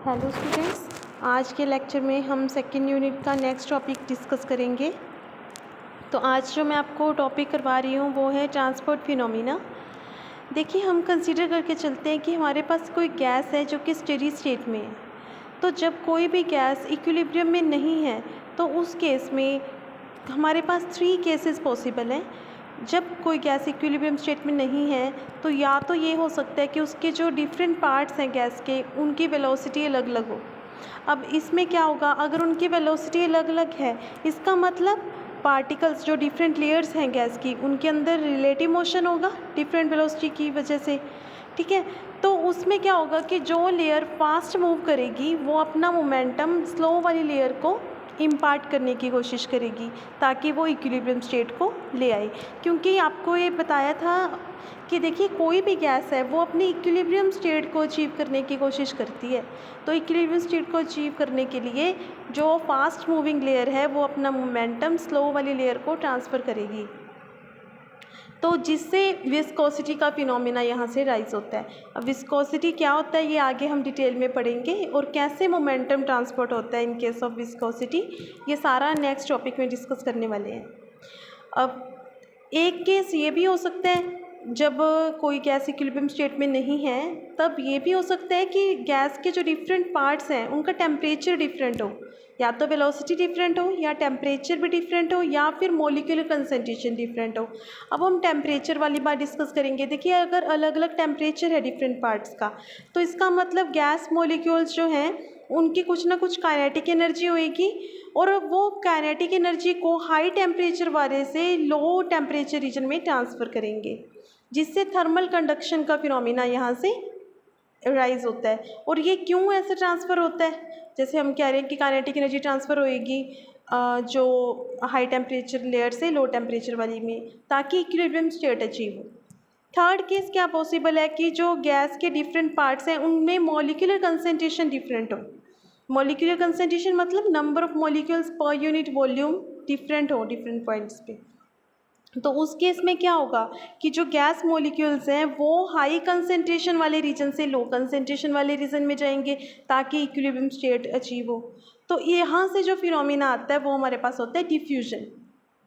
Hello students, आज के lecture में हम सेकेंड यूनिट का नेक्स्ट टॉपिक डिस्कस करेंगे। तो आज जो मैं आपको टॉपिक करवा रही हूँ वो है ट्रांसपोर्ट फिनोमिना। देखिए, हम कंसीडर करके चलते हैं कि हमारे पास कोई गैस है जो कि स्टेडी स्टेट में है। तो जब कोई भी गैस इक्विलिब्रियम में नहीं है तो उस केस में हमारे पास 3 केसेस पॉसिबल हैं। जब कोई गैस इक्विलिब्रियम स्टेट में नहीं है तो या तो ये हो सकता है कि उसके जो डिफरेंट पार्ट्स हैं गैस के, उनकी वेलोसिटी अलग अलग हो। अब इसमें क्या होगा, अगर उनकी वेलोसिटी अलग अलग है, इसका मतलब पार्टिकल्स जो डिफरेंट लेयर्स हैं गैस की, उनके अंदर रिलेटिव मोशन होगा डिफरेंट वेलोसिटी की वजह से। ठीक है, तो उसमें क्या होगा कि जो लेयर फास्ट मूव करेगी वो अपना मोमेंटम स्लो वाली लेयर को इम्पार्ट करने की कोशिश करेगी ताकि वो इक्विलिब्रियम स्टेट को ले आए। क्योंकि आपको ये बताया था कि देखिए, कोई भी गैस है वो अपनी इक्विलिब्रियम स्टेट को अचीव करने की कोशिश करती है। तो इक्विलिब्रियम स्टेट को अचीव करने के लिए जो फास्ट मूविंग लेयर है वो अपना मोमेंटम स्लो वाली लेयर को ट्रांसफ़र करेगी, तो जिससे विस्कोसिटी का फिनोमिना यहाँ से राइज होता है। अब विस्कोसिटी क्या होता है ये आगे हम डिटेल में पढ़ेंगे, और कैसे मोमेंटम ट्रांसपोर्ट होता है इन केस ऑफ विस्कोसिटी, ये सारा नेक्स्ट टॉपिक में डिस्कस करने वाले हैं। अब एक केस ये भी हो सकता है जब कोई गैस इक्विलिब्रियम स्टेट में नहीं है, तब ये भी हो सकता है कि गैस के जो डिफरेंट पार्ट्स हैं उनका टेम्परेचर डिफरेंट हो, या तो वेलोसिटी डिफरेंट हो, या टेम्परेचर भी डिफरेंट हो, या फिर मोलिकुलर कंसंट्रेशन डिफरेंट हो। अब हम टेम्परेचर वाली बात डिस्कस करेंगे। देखिए, अगर अलग अलग टेम्परेचर है डिफरेंट पार्ट्स का, तो इसका मतलब गैस मॉलिक्यूल्स जो हैं उनकी कुछ ना कुछ काइनेटिक एनर्जी होएगी, और वो काइनेटिक एनर्जी को हाई टेम्परेचर वाले से लो टेम्परेचर रीजन में ट्रांसफ़र करेंगे, जिससे थर्मल कंडक्शन का फिनोमिना यहाँ से राइज होता है। और ये क्यों ऐसे ट्रांसफ़र होता है, जैसे हम कह रहे हैं कि काइनेटिक एनर्जी ट्रांसफ़र होएगी जो हाई टेम्परेचर लेयर से लो टेम्परेचर वाली में, ताकि इक्विलिब्रियम स्टेट अचीव हो। थर्ड केस क्या पॉसिबल है कि जो गैस के डिफरेंट पार्ट्स हैं उनमें मॉलिक्यूलर कंसंट्रेशन डिफरेंट हो। मॉलिक्यूलर कंसंट्रेशन मतलब number of molecules per unit volume different हो डिफरेंट पॉइंट्स पे। तो उस केस में क्या होगा कि जो गैस मॉलिक्यूल्स हैं वो हाई कंसंट्रेशन वाले रीजन से लो कंसंट्रेशन वाले रीजन में जाएंगे ताकि इक्विलिब्रियम स्टेट अचीव हो। तो यहाँ से जो फिनोमिना आता है वो हमारे पास होता है डिफ्यूजन।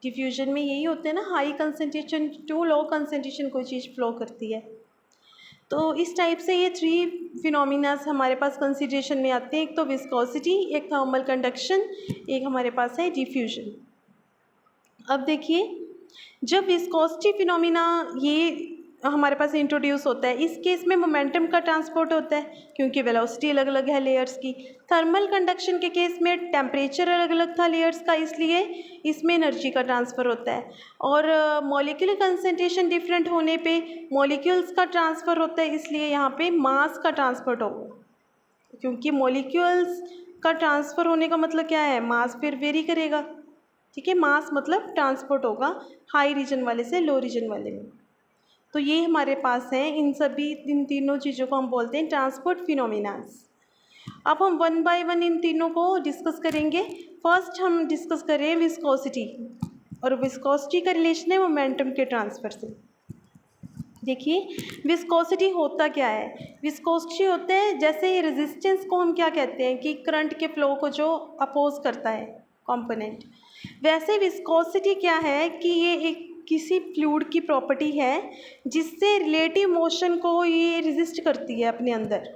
डिफ्यूजन में यही होता है ना, high concentration to low concentration कोई चीज़ फ्लो करती है। तो इस टाइप से ये 3 फिनोमिनास हमारे पास कंसिडरेशन में आते हैं। एक तो विस्कोसिटी, एक थर्मल कंडक्शन, एक हमारे पास है डिफ्यूजन। अब देखिए, जब विस्कोसिटी फिनोमिना ये हमारे पास इंट्रोड्यूस होता है, इस केस में मोमेंटम का ट्रांसपोर्ट होता है क्योंकि वेलोसिटी अलग अलग है लेयर्स की। थर्मल कंडक्शन के केस में टेम्परेचर अलग अलग था लेयर्स का, इसलिए इसमें एनर्जी का ट्रांसफ़र होता है। और मॉलिक्यूलर कंसंट्रेशन डिफरेंट होने पे मॉलिक्यूल्स का ट्रांसफ़र होता है, इसलिए यहाँ पे मास का ट्रांसपोर्ट होगा। क्योंकि मॉलिक्यूल्स का ट्रांसफ़र होने का मतलब क्या है, मास फिर वेरी करेगा। ठीक है, मास मतलब ट्रांसपोर्ट होगा हाई रीजन वाले से लो रीजन वाले में। तो ये हमारे पास हैं, इन तीनों चीज़ों को हम बोलते हैं ट्रांसपोर्ट फिनोमिनास। अब हम वन बाय वन इन तीनों को डिस्कस करेंगे। फर्स्ट हम डिस्कस करें विस्कोसिटी, और विस्कोसिटी का रिलेशन है मोमेंटम के ट्रांसफ़र से। देखिए, विस्कोसिटी होता क्या है। विस्कोसिटी होता है, जैसे रेजिस्टेंस को हम क्या कहते हैं कि करंट के फ्लो को जो अपोज करता है कंपोनेंट, वैसे विस्कोसिटी क्या है कि ये एक किसी फ्लूइड की प्रॉपर्टी है जिससे रिलेटिव मोशन को ये रेजिस्ट करती है अपने अंदर।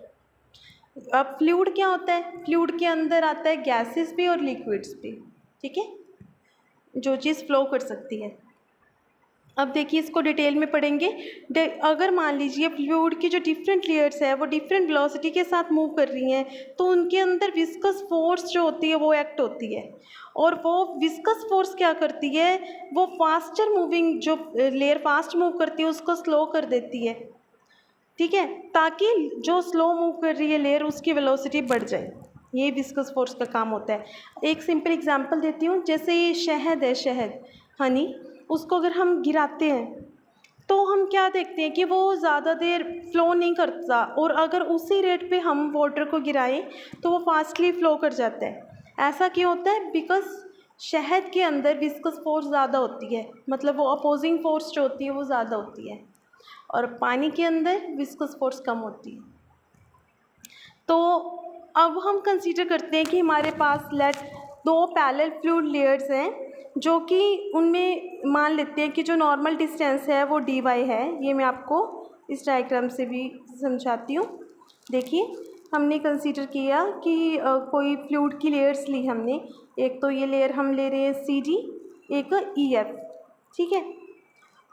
अब फ्लूइड क्या होता है, फ्लूइड के अंदर आता है गैसेस भी और लिक्विड्स भी। ठीक है, जो चीज़ फ्लो कर सकती है। अब देखिए, इसको डिटेल में पढ़ेंगे। अगर मान लीजिए फ्लूइड की जो डिफरेंट लेयर्स है वो डिफरेंट वेलोसिटी के साथ मूव कर रही हैं, तो उनके अंदर विस्कस फोर्स जो होती है वो एक्ट होती है। और वो विस्कस फोर्स क्या करती है, वो फास्टर मूविंग जो लेयर फास्ट मूव करती है उसको स्लो कर देती है। ठीक है, ताकि जो स्लो मूव कर रही है लेयर उसकी वेलोसिटी बढ़ जाए। ये विस्कस फोर्स का काम होता है। एक सिंपल एग्जांपल देती हूँ। जैसे ये शहद है, शहद, हनी, उसको अगर हम गिराते हैं तो हम क्या देखते हैं कि वो ज़्यादा देर फ्लो नहीं करता, और अगर उसी रेट पे हम वाटर को गिराएं तो वो फास्टली फ्लो कर जाता है। ऐसा क्यों होता है, बिकॉज शहद के अंदर विस्कस फोर्स ज़्यादा होती है, मतलब वो अपोजिंग फोर्स जो होती है वो ज़्यादा होती है, और पानी के अंदर विस्कस फोर्स कम होती है। तो अब हम कंसीडर करते हैं कि हमारे पास लेट दो पैरेलल फ्लूइड लेयर्स हैं, जो कि उनमें मान लेते हैं कि जो नॉर्मल डिस्टेंस है वो dy है। ये मैं आपको इस डायग्राम से भी समझाती हूँ। देखिए, हमने कंसीडर किया कि कोई फ्लूइड की लेयर्स ली हमने। एक तो ये लेयर हम ले रहे हैं CD, एक EF, ठीक है।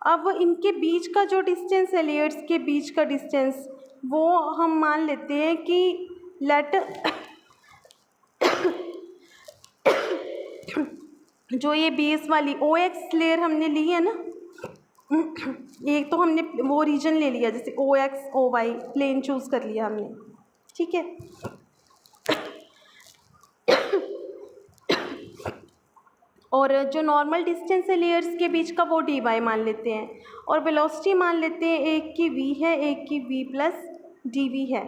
अब इनके बीच का जो डिस्टेंस है, लेयर्स के बीच का डिस्टेंस, वो हम मान लेते हैं कि लेट जो ये बेस वाली OX लेयर हमने ली है ना, एक तो हमने वो रीजन ले लिया, जैसे OX OY प्लेन चूज़ कर लिया हमने, ठीक है। और जो नॉर्मल डिस्टेंस है लेयर्स के बीच का वो dy मान लेते हैं, और वेलोसिटी मान लेते हैं एक की v है, एक की v प्लस dv है।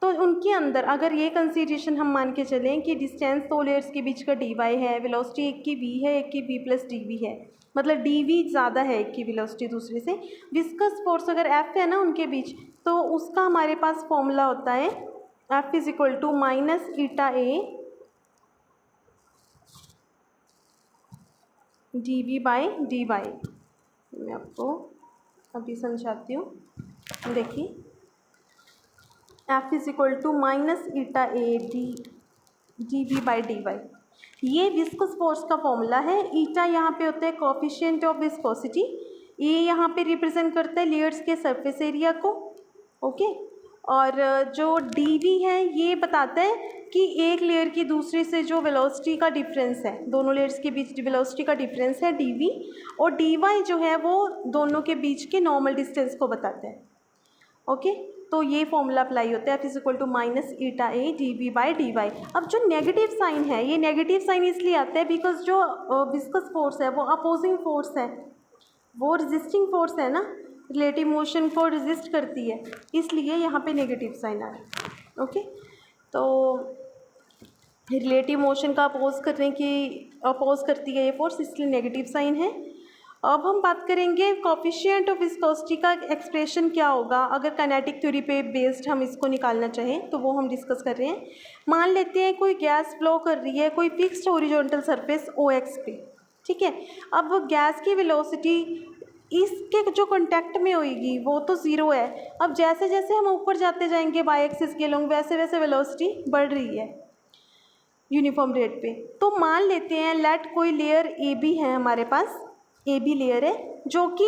तो उनके अंदर अगर ये कंसीडरेशन हम मान के चलें कि डिस्टेंस दो लेयर्स के बीच का dy है, वेलोसिटी एक की v है, एक की v प्लस dv है, मतलब dv ज़्यादा है एक की वेलोसिटी दूसरे से। विस्कस फोर्स अगर F है ना उनके बीच, तो उसका हमारे पास फॉर्मूला होता है F is equal to minus eta a dv by dy। मैं आपको अभी समझाती हूँ। देखिए, F is equal to minus eta a dv by dy, ये विस्कस फोर्स का फॉर्मूला है। ईटा यहाँ पे होता है कोफिशिएंट ऑफ विस्कोसिटी, ये यहाँ पे रिप्रेजेंट करता है लेयर्स के सरफेस एरिया को, ओके। और जो dv है ये बताता है कि एक लेयर की दूसरे से जो वेलोसिटी का डिफरेंस है, दोनों लेयर्स के बीच वेलोसिटी का डिफरेंस है dv, और dy जो है वो दोनों के बीच के नॉर्मल डिस्टेंस को बताता है, ओके। तो ये फॉर्मूला अप्लाई होता है F is equal to minus eta a dv by dy। अब जो नेगेटिव साइन है, ये नेगेटिव साइन इसलिए आता है बिकॉज जो विस्कस फोर्स है वो अपोजिंग फोर्स है, वो रेजिस्टिंग फोर्स है ना, रिलेटिव मोशन को रेजिस्ट करती है, इसलिए यहाँ पे नेगेटिव साइन आ रहा है, ओके। तो रिलेटिव मोशन का अपोज करती है ये फोर्स, इसलिए नेगेटिव साइन है। अब हम बात करेंगे कोफिशिएंट ऑफ विस्कोसिटी का एक्सप्रेशन क्या होगा अगर काइनेटिक थ्योरी पे बेस्ड हम इसको निकालना चाहें, तो वो हम डिस्कस कर रहे हैं। मान लेते हैं कोई गैस फ्लो कर रही है कोई फिक्स्ड हॉरिजॉन्टल सरफेस OX पे, ठीक है। अब गैस की वेलोसिटी इसके जो कांटेक्ट में होगी वो तो ज़ीरो है। अब जैसे जैसे हम ऊपर जाते जाएंगे y एक्सिस के लॉन्ग, वैसे वैसे वेलोसिटी बढ़ रही है यूनिफॉर्म रेट पे। तो मान लेते हैं लेट कोई लेयर AB है हमारे पास, AB लेयर है जो कि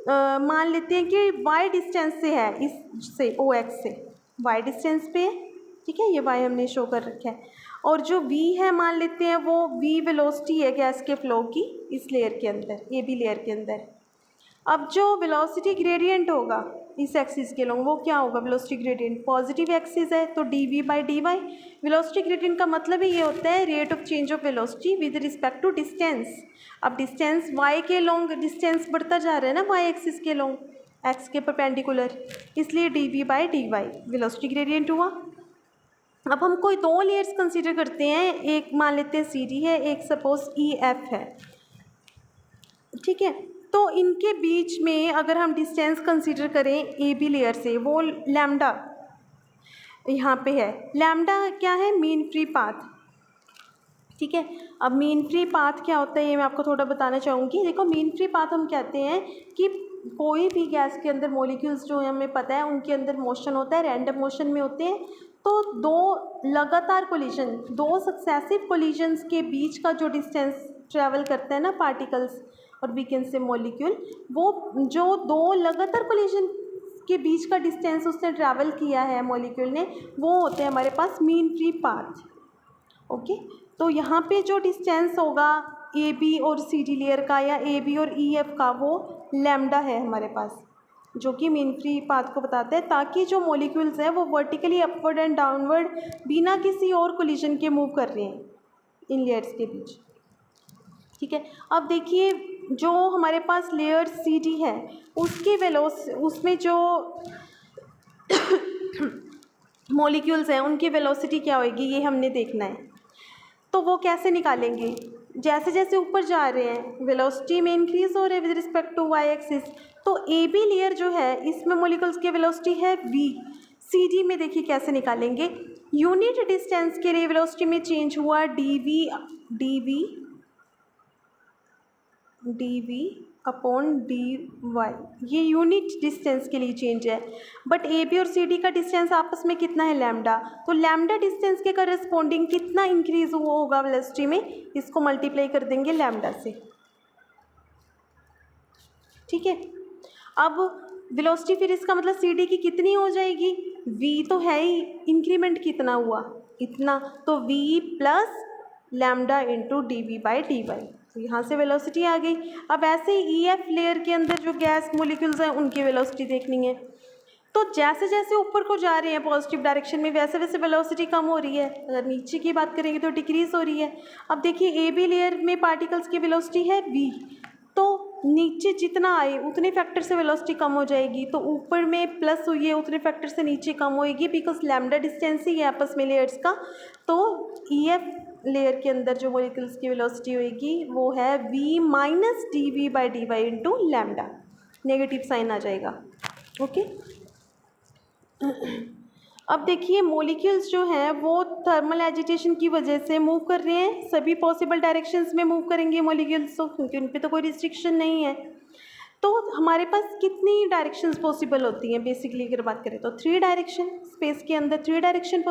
मान लेते हैं कि y डिस्टेंस से है, इससे OX से y डिस्टेंस पे है, ठीक है। ये y हमने शो कर रखा है, और जो v है मान लेते हैं वो v वेलोसिटी है गैस के फ्लो की इस लेयर के अंदर, AB लेयर के अंदर। अब जो वेलोसिटी ग्रेडियंट होगा इस एक्सिस के लॉन्ग, वो क्या होगा, वेलोसिटी ग्रेडियंट पॉजिटिव एक्सिस है तो dv by dy। Velocity gradient का मतलब ही ये होता है rate of change of velocity with respect to distance. अब डिस्टेंस y के लॉन्ग डिस्टेंस बढ़ता जा रहा है ना y एक्सिस के लॉन्ग, x के परपेंडिकुलर, इसलिए dv by dy velocity gradient हुआ। अब हम कोई दो लेयर्स कंसीडर करते हैं, एक मान लेते हैं CD है, एक सपोज EF है, ठीक है। तो इनके बीच में अगर हम डिस्टेंस कंसीडर करें AB लेयर से, वो लैम्डा यहाँ पे है। लैम्डा क्या है, मीन फ्री पाथ, ठीक है। अब मीन फ्री पाथ क्या होता है ये मैं आपको थोड़ा बताना चाहूँगी। देखो, मीन फ्री पाथ हम कहते हैं कि कोई भी गैस के अंदर मॉलिक्यूल्स जो हमें पता है उनके अंदर मोशन होता है, रैंडम मोशन में होते हैं। तो दो लगातार कोलिजन, दो सक्सेसिव कोलिजन्स के बीच का जो डिस्टेंस ट्रैवल करता है ना पार्टिकल्स और वी कैन से मॉलिक्यूल, वो जो दो लगातार कोलिजन के बीच का डिस्टेंस उसने ट्रैवल किया है मॉलिक्यूल ने, वो होते हैं हमारे पास मीन फ्री पाथ, ओके। तो यहाँ पे जो डिस्टेंस होगा AB और CD लेयर का या AB और EF का, वो लैम्डा है हमारे पास, जो कि मीन फ्री पाथ को बताता है, ताकि जो मॉलिक्यूल्स हैं वो वर्टिकली अपवर्ड एंड डाउनवर्ड बिना किसी और कोलिजन के मूव कर रहे हैं इन लेयर्स के बीच, ठीक है। अब देखिए, जो हमारे पास लेयर CD है उसकी उसमें जो मॉलिक्यूल्स हैं उनकी वेलोसिटी क्या होगी ये हमने देखना है। तो वो कैसे निकालेंगे, जैसे जैसे ऊपर जा रहे हैं वेलोसिटी में इंक्रीज हो रहा है with respect to y axis. तो AB लेयर जो है इसमें मॉलिक्यूल्स की वेलोसिटी है v, सी डी में देखिए कैसे निकालेंगे, यूनिट डिस्टेंस के लिए वेलोसिटी में चेंज हुआ d v upon d y, ये यूनिट डिस्टेंस के लिए चेंज है। बट ए बी और सी डी का डिस्टेंस आपस में कितना है, लैम्डा, तो लैम्डा डिस्टेंस के करस्पॉन्डिंग कितना इंक्रीज हुआ होगा वेलोसिटी में, इसको मल्टीप्लाई कर देंगे लैम्डा से। ठीक है, अब वेलोसिटी फिर इसका मतलब सी डी की कितनी हो जाएगी, v तो है ही, इंक्रीमेंट कितना हुआ इतना, तो v plus lambda into D we by D y, तो यहाँ से वेलोसिटी आ गई। अब ऐसे ही ई एफ लेयर के अंदर जो गैस मोलिक्यूल्स हैं उनकी वेलोसिटी देखनी है, तो जैसे जैसे ऊपर को जा रहे हैं पॉजिटिव डायरेक्शन में वैसे वैसे वेलोसिटी कम हो रही है, अगर नीचे की बात करेंगे तो डिक्रीज हो रही है। अब देखिए ए बी लेयर में पार्टिकल्स की वेलोसिटी है v, तो नीचे जितना आए उतने फैक्टर से वेलोसिटी कम हो जाएगी, तो ऊपर में प्लस हुई है उतने फैक्टर से नीचे कम होएगी, बिकॉज लैम्डा डिस्टेंस ही है आपस में लेयर्स का। तो ई एफ लेयर के अंदर जो मॉलिक्यूल्स की वेलोसिटी होएगी वो है v minus D we by D Y into lambda, negative sign आ जाएगा। ओके, अब देखिए मॉलिक्यूल्स जो हैं वो थर्मल एजिटेशन की वजह से मूव कर रहे हैं, सभी पॉसिबल डायरेक्शंस में मूव करेंगे मॉलिक्यूल्स, तो क्योंकि उन पे तो कोई रिस्ट्रिक्शन नहीं है। तो हमारे पास कितनी डायरेक्शंस पॉसिबल होती हैं बेसिकली अगर बात करें तो 3 डायरेक्शन, स्पेस के अंदर 3 डायरेक्शन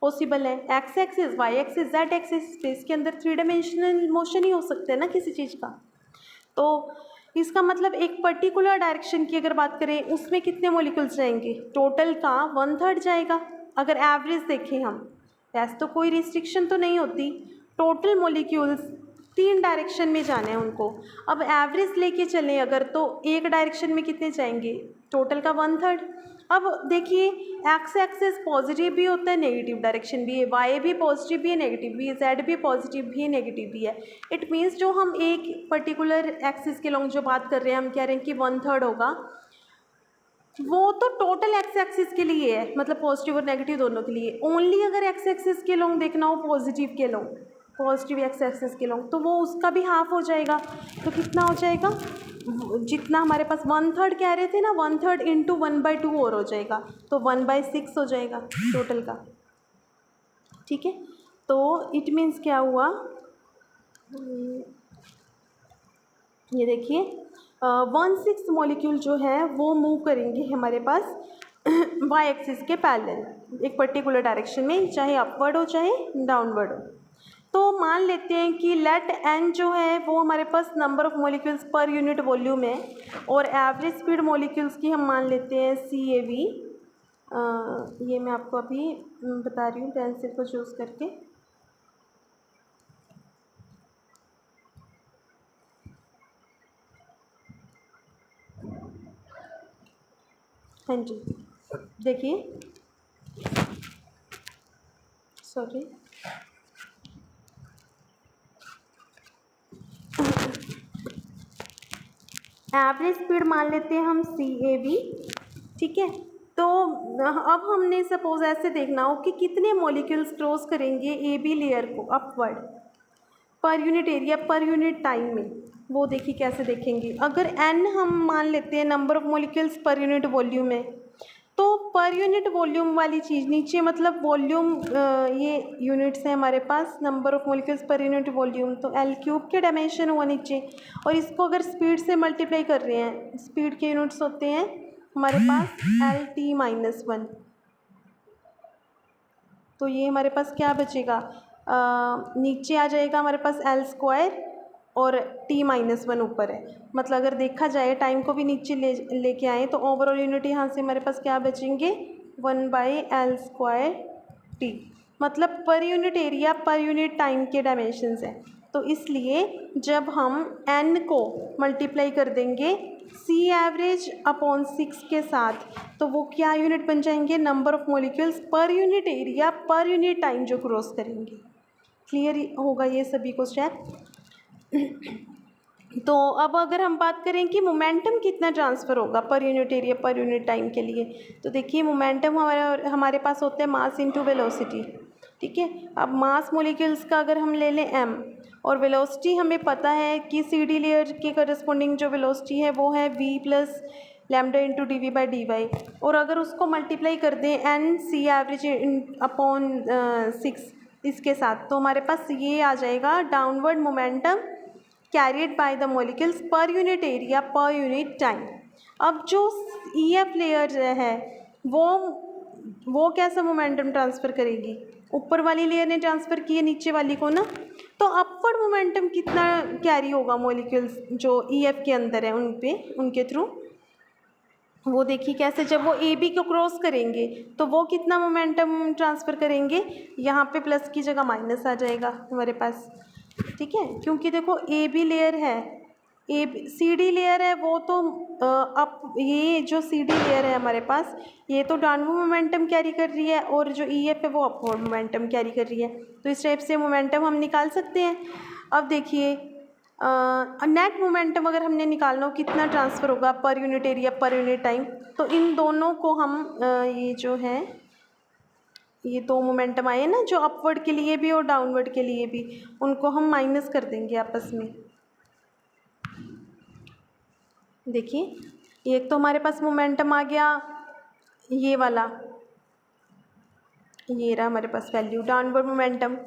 पॉसिबल है, x axis, y axis, z axis, space के अंदर 3 डायमेंशनल मोशन ही हो सकता है ना किसी चीज़ का। तो इसका मतलब एक पर्टिकुलर डायरेक्शन की अगर बात करें उसमें कितने मॉलिक्यूल्स जाएंगे, टोटल का 1/3 जाएगा। अगर एवरेज देखें हम, वैसे तो कोई रिस्ट्रिक्शन तो नहीं होती, टोटल मॉलिक्यूल्स 3 डायरेक्शन में जाना है उनको। अब एवरेज लेके चलें अगर, तो एक डायरेक्शन में कितने जाएंगे, टोटल का 1/3। अब देखिए एक्स एक्सिस पॉजिटिव भी होता है नेगेटिव डायरेक्शन भी है, वाई भी पॉजिटिव भी है नेगेटिव भी है, जेड भी पॉजिटिव भी है नेगेटिव भी है। इट मीन्स जो हम एक पर्टिकुलर एक्सिस के लॉन्ग जो बात कर रहे हैं, हम कह रहे हैं कि 1/3 होगा, वो तो टोटल एक्स एक्सिस के लिए है, मतलब पॉजिटिव और नेगेटिव दोनों के लिए। ओनली अगर एक्स एक्सिस के लॉन्ग देखना हो पॉजिटिव के लॉन्ग, पॉजिटिव एक्स एक्सिस के लॉन्ग, तो वो उसका भी हाफ हो जाएगा। तो कितना हो जाएगा, जितना हमारे पास 1/3 कह रहे थे ना, 1/3 इंटू 1/2 और हो जाएगा, तो 1/6 हो जाएगा टोटल का। ठीक है, तो इट मीन्स क्या हुआ, ये देखिए 1/6 मॉलिक्यूल जो है वो मूव करेंगे हमारे पास वाई एक्सिस के पैरेलल एक पर्टिकुलर डायरेक्शन में, चाहे अपवर्ड हो चाहे डाउनवर्ड हो। तो मान लेते हैं कि लेट एन जो है वो हमारे पास number of molecules per unit volume है, और एवरेज स्पीड मॉलिक्यूल्स की हम मान लेते हैं CAV। ये मैं आपको अभी बता रही हूँ पेंसिल को चूज़ करके। हाँ जी, देखिए सॉरी, एवरेज स्पीड मान लेते हैं हम CAV। ठीक है, तो अब हमने सपोज ऐसे देखना हो कि कितने मॉलिक्यूल्स क्रॉस करेंगे AB लेयर को upward per unit area per unit time में, वो देखिए कैसे देखेंगे। अगर n हम मान लेते हैं number of molecules per unit volume में, तो पर यूनिट वॉल्यूम वाली चीज़ नीचे, मतलब वॉल्यूम ये यूनिट्स हैं हमारे पास, number of molecules per unit volume, तो L³ के डायमेंशन हुआ नीचे, और इसको अगर स्पीड से मल्टीप्लाई कर रहे हैं, स्पीड के यूनिट्स होते हैं हमारे पास LT-1, तो ये हमारे पास क्या बचेगा, नीचे आ जाएगा हमारे पास L² और T-1 ऊपर है। मतलब अगर देखा जाए टाइम को भी नीचे लेके आए तो ओवरऑल यूनिट यहाँ से हमारे पास क्या बचेंगे, 1/L² T, मतलब per unit area per unit time के डायमेंशंस हैं। तो इसलिए जब हम n को मल्टीप्लाई कर देंगे C एवरेज अपॉन 6 के साथ, तो वो क्या यूनिट बन जाएंगे, number of molecules per unit area per unit time जो क्रॉस करेंगे। क्लियर होगा ये सभी को स्टेप। तो अब अगर हम बात करें कि मोमेंटम कितना ट्रांसफ़र होगा per unit area per unit time के लिए, तो देखिए मोमेंटम हमारे पास होता है मास इंटू वेलोसिटी। ठीक है, अब मास मॉलिक्यूल्स का अगर हम ले लें m, और वेलोसिटी हमें पता है कि CD लेयर के करस्पॉन्डिंग जो वेलोसिटी है वो है v plus lambda into D we by D y, और अगर उसको मल्टीप्लाई कर दें एन सी एवरेज अपॉन 6 इसके साथ, तो हमारे पास ये आ जाएगा downward momentum carried by the molecules per unit area per unit time. अब जो ई एफ लेयर है वो कैसा मोमेंटम ट्रांसफ़र करेगी, ऊपर वाली लेयर ने ट्रांसफ़र किए नीचे वाली को ना, तो अपवर्ड मोमेंटम कितना कैरी होगा मॉलिक्यूल्स जो ई एफ के अंदर है उन पे, उनके थ्रू, वो देखिए कैसे, जब वो ए बी को क्रॉस करेंगे तो वो कितना मोमेंटम ट्रांसफ़र करेंगे, यहाँ पे प्लस की जगह माइनस आ जाएगा हमारे पास, ठीक है, क्योंकि देखो ए बी लेयर है, सी डी लेयर है, वो तो अप, ये जो सी डी लेयर है हमारे पास ये तो डाउनवर्ड मोमेंटम कैरी कर रही है, और जो ई एफ है वो अपवर्ड मोमेंटम कैरी कर रही है, तो इस टाइप से मोमेंटम हम निकाल सकते हैं। अब देखिए नेट मोमेंटम अगर हमने निकालना हो कितना ट्रांसफ़र होगा per unit area per unit time, तो इन दोनों को हम ये जो है ये दो मोमेंटम आए ना जो अपवर्ड के लिए भी और डाउनवर्ड के लिए भी, उनको हम माइनस कर देंगे आपस में। देखिए एक तो हमारे पास मोमेंटम आ गया ये वाला, ये रहा हमारे पास वैल्यू डाउनवर्ड मोमेंटम,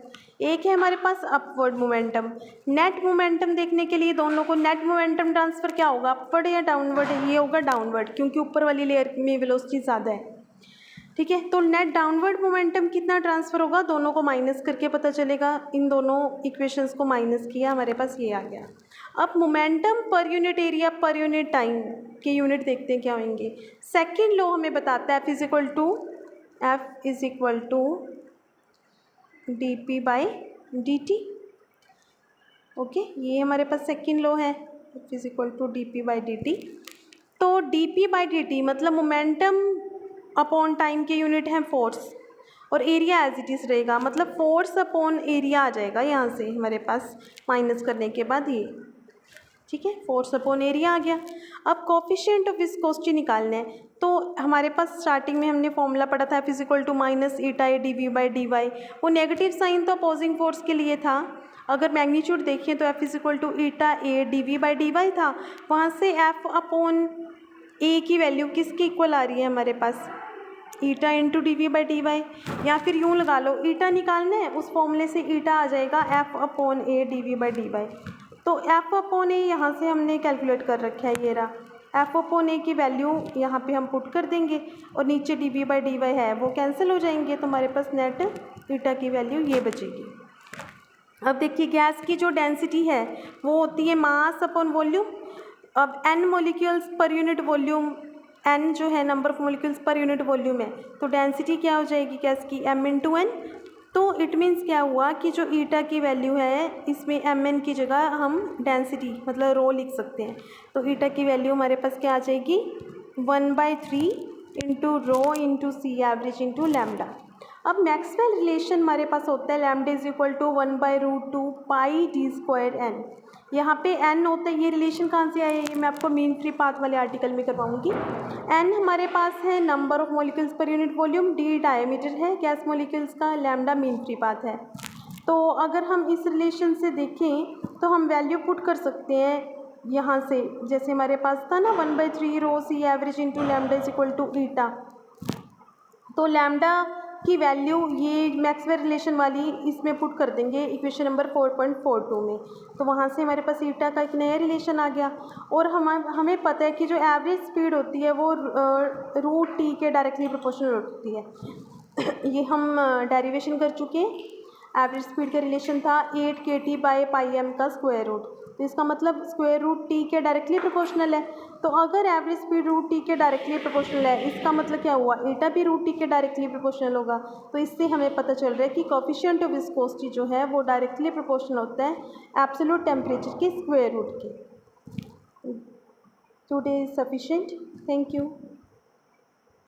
एक है हमारे पास अपवर्ड मोमेंटम। नेट मोमेंटम देखने के लिए दोनों को, नेट मोमेंटम ट्रांसफ़र क्या होगा, अपवर्ड या डाउनवर्ड, ये होगा डाउनवर्ड क्योंकि ऊपर वाली लेयर में वेलोसिटी ज़्यादा है, ठीक है, तो नेट डाउनवर्ड मोमेंटम कितना ट्रांसफ़र होगा, दोनों को माइनस करके पता चलेगा, इन दोनों इक्वेशंस को माइनस किया हमारे पास ये आ गया। अब momentum per unit area per unit time के यूनिट देखते हैं क्या होंगे। सेकेंड लॉ हमें बताता है F is equal to D P by D T, okay, ये हमारे पास सेकेंड लॉ है, F is equal to D P by D T. तो D P by D T मतलब मोमेंटम अपॉन टाइम के यूनिट हैं फोर्स, और area as it is रहेगा, मतलब फोर्स अपॉन एरिया आ जाएगा यहाँ से हमारे पास माइनस करने के बाद ये, ठीक है, फोर्स अपॉन एरिया आ गया। अब कोफिशिएंट ऑफ विस्कोसिटी निकालना है, तो हमारे पास स्टार्टिंग में हमने फॉर्मूला पढ़ा था F is equal to minus eta a d we by D y, वो नेगेटिव साइन तो अपोजिंग फोर्स के लिए था, अगर मैग्नीट्यूड देखें तो F is equal to eta a d we by D y था, वहाँ से F अपॉन ए की वैल्यू किसके इक्वल आ रही है हमारे पास, eta into D we by D Y, या फिर यूँ लगा लो ईटा निकालना है उस फॉर्मूले से ईटा आ जाएगा F upon a d we by D y, तो F अपॉन ए यहाँ से हमने कैलकुलेट कर रखा है, ये रहा F अपॉन ए की वैल्यू यहाँ पे हम पुट कर देंगे, और नीचे d we by D y है वो कैंसिल हो जाएंगे, तो हमारे पास नेट ईटा की वैल्यू ये बचेगी। अब देखिए गैस की जो डेंसिटी है वो होती है मास अपॉन वॉल्यूम, अब n molecules per unit volume, n जो है number of molecules per unit volume है, तो डेंसिटी क्या हो जाएगी गैस की m इंटू एन, तो इट मीन्स क्या हुआ कि जो ईटा की वैल्यू है इसमें एम एन की जगह हम डेंसिटी मतलब रो लिख सकते हैं, तो ईटा की वैल्यू हमारे पास क्या आ जाएगी 1/3 into rho into c average into lambda. अब मैक्सवेल रिलेशन हमारे पास होता है lambda is equal to 1/√2 pi d square n, यहाँ पे n होता है, ये रिलेशन कहाँ से आया है, ये मैं आपको मीन फ्री पाथ वाले आर्टिकल में करवाऊंगी। n हमारे पास है number of molecules per unit volume, d diameter है गैस मॉलिक्यूल्स का, लैम्डा मीन फ्री पाथ है। तो अगर हम इस रिलेशन से देखें तो हम वैल्यू पुट कर सकते हैं यहाँ से, जैसे हमारे पास था ना 1/3 rho C average into lambda is equal to eta, तो लैम्डा की वैल्यू ये मैक्सवेल रिलेशन वाली इसमें पुट कर देंगे इक्वेशन नंबर 4.42 में, तो वहाँ से हमारे पास ईटा का एक नया रिलेशन आ गया। और हमें पता है कि जो एवरेज स्पीड होती है वो रूट टी के डायरेक्टली प्रोपोर्शनल होती है ये हम डेरिवेशन कर चुके हैं, एवरेज स्पीड का रिलेशन था 8 kT बाई पाई एम का स्क्वायर रूट, तो इसका मतलब स्क्वायर रूट टी के डायरेक्टली प्रोपोर्शनल है, तो अगर एवरेज स्पीड रूट टी के डायरेक्टली प्रोपोर्शनल है इसका मतलब क्या हुआ ईटा भी रूट टी के डायरेक्टली प्रोपोर्शनल होगा, तो इससे हमें पता चल रहा है कि कोफिशिएंट ऑफ विस्कोसिटी जो है वो डायरेक्टली प्रोपोर्शनल होता है एब्सोल्यूट टेम्परेचर के स्क्वायर रूट के। Today is sufficient, thank you.